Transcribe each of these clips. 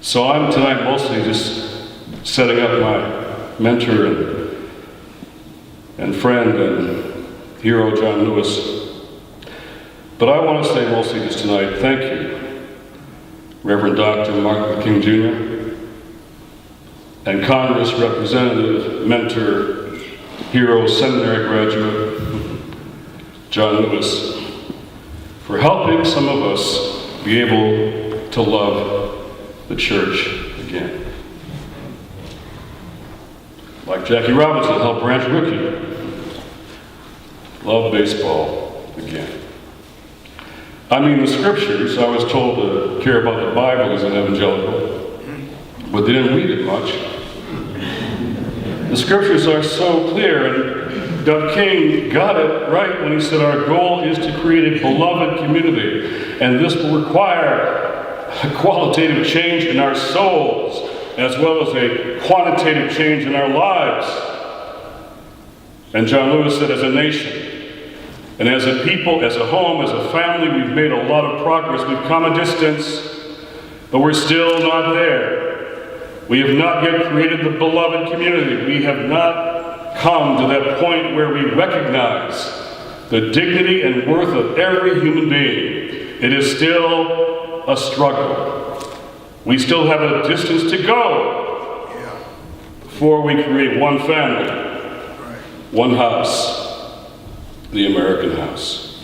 So I'm tonight mostly just setting up my mentor and friend and hero, John Lewis. But I want to say mostly just tonight, thank you, Reverend Dr. Martin Luther King Jr. and Congress representative, mentor, hero, seminary graduate, John Lewis, for helping some of us be able to love the church again. Like Jackie Robinson helped Branch Rickey love baseball again. I mean, the scriptures, I was told to care about the Bible as an evangelical, but they didn't read it much. The scriptures are so clear, and Dr. King got it right when he said our goal is to create a beloved community, and this will require a qualitative change in our souls, as well as a quantitative change in our lives. And John Lewis said, as a nation, and as a people, as a home, as a family, we've made a lot of progress. We've come a distance, but we're still not there. We have not yet created the beloved community. We have not come to that point where we recognize the dignity and worth of every human being. It is still a struggle. We still have a distance to go before we create one family, one house, the American house.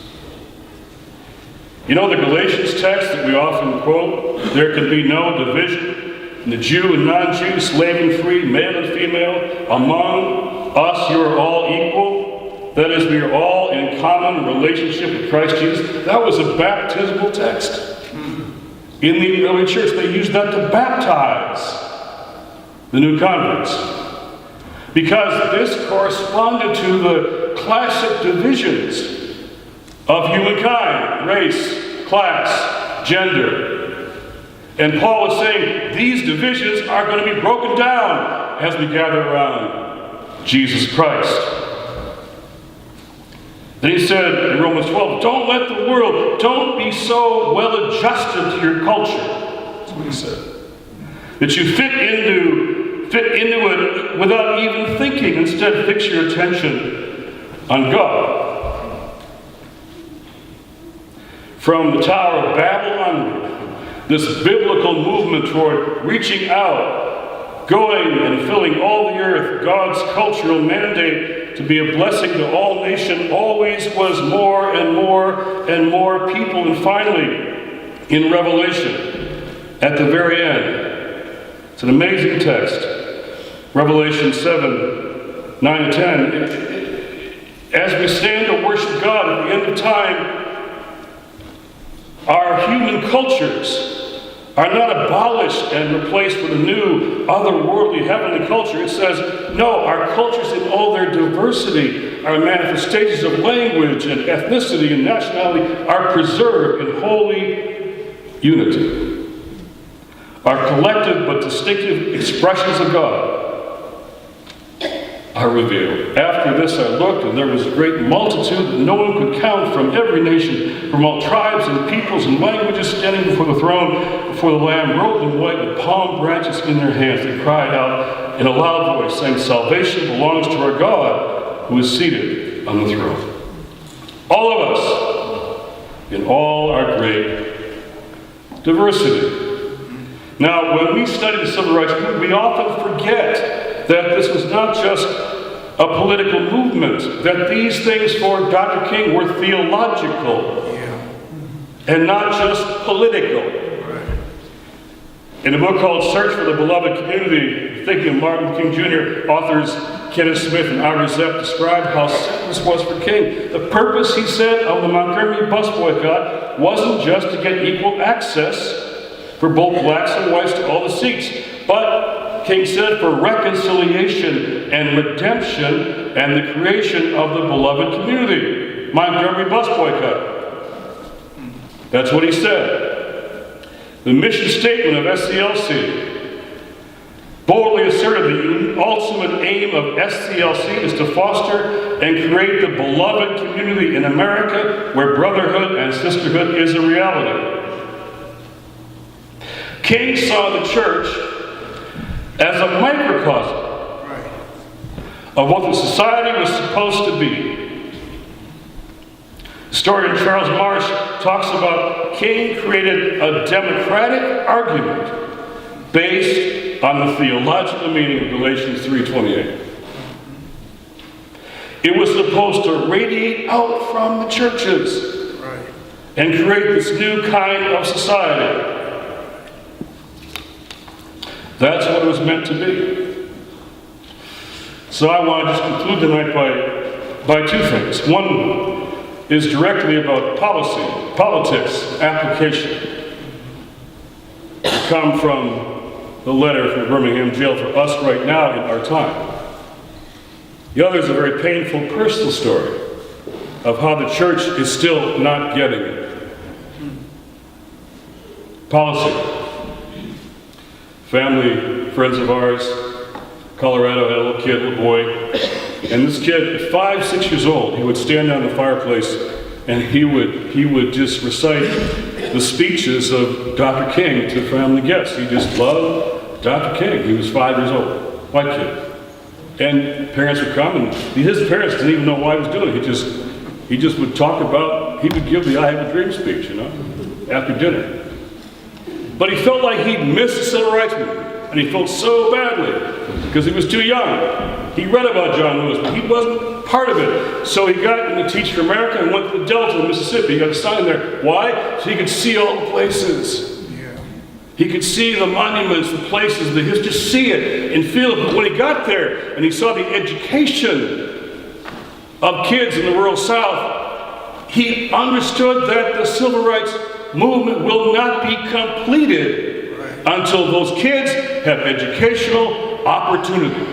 You know the Galatians text that we often quote, there can be no division in the Jew and non-Jew, slave and free, male and female. Among us you are all equal. That is, we are all in common relationship with Christ Jesus. That was a baptismal text. In the early church, they used that to baptize the new converts, because this corresponded to the classic divisions of humankind: race, class, gender. And Paul is saying these divisions are going to be broken down as we gather around Jesus Christ. Then he said in Romans 12, don't let the world, don't be so well adjusted to your culture. That's what he said. That you fit into it without even thinking. Instead, fix your attention on God. From the Tower of Babel onward, this biblical movement toward reaching out, going and filling all the earth, God's cultural mandate to be a blessing to all nations, always was more and more and more people. And finally, in Revelation, at the very end, it's an amazing text, Revelation 7, 9 and 10. As we stand to worship God at the end of time, our human cultures are not abolished and replaced with a new, otherworldly, heavenly culture. It says, no, our cultures in all their diversity, our manifestations of language and ethnicity and nationality are preserved in holy unity. Our collective but distinctive expressions of God are revealed. After this I looked, and there was a great multitude that no one could count, from every nation, from all tribes and peoples and languages, standing before the throne, before the Lamb, robed in white, with palm branches in their hands. They cried out in a loud voice, saying, salvation belongs to our God, who is seated on the throne. All of us, in all our great diversity. Now, when we study the civil rights movement, we often forget that this was not just a political movement, that these things for Dr. King were theological and not just political. In a book called Search for the Beloved Community, thinking of Martin King Jr., authors Kenneth Smith and Ira Zepp described how sad this was for King. The purpose, he said, of the Montgomery bus boycott wasn't just to get equal access for both blacks and whites to all the seats, but King said for reconciliation and redemption and the creation of the beloved community. Montgomery bus boycott. That's what he said. The mission statement of SCLC boldly asserted the ultimate aim of SCLC is to foster and create the beloved community in America where brotherhood and sisterhood is a reality. King saw the church as a microcosm of what the society was supposed to be. Historian Charles Marsh talks about King created a democratic argument based on the theological meaning of Galatians 3:28. It was supposed to radiate out from the churches and create this new kind of society. That's what it was meant to be. So I want to just conclude tonight by two things. One is directly about policy, politics, application. It come from the letter from the Birmingham Jail for us right now in our time. The other is a very painful personal story of how the church is still not getting it. Policy. Family, friends of ours, Colorado, had a little kid, a little boy, and this kid, at 5, 6 years old, he would stand down the fireplace and he would just recite the speeches of Dr. King to family guests. He just loved Dr. King. He was 5 years old, white kid. And parents would come, and his parents didn't even know why he was doing it. He just would talk about, he would give the I Have a Dream speech, after dinner. But he felt like he'd missed the civil rights movement. And he felt so badly because he was too young. He read about John Lewis, but he wasn't part of it. So he got into Teach for America and went to the Delta in Mississippi. He got a sign there. Why? So he could see all the places. He could see the monuments, the places, the history, just see it and feel it. But when he got there and he saw the education of kids in the rural South, he understood that the civil rights movement will not be completed until those kids have educational opportunity.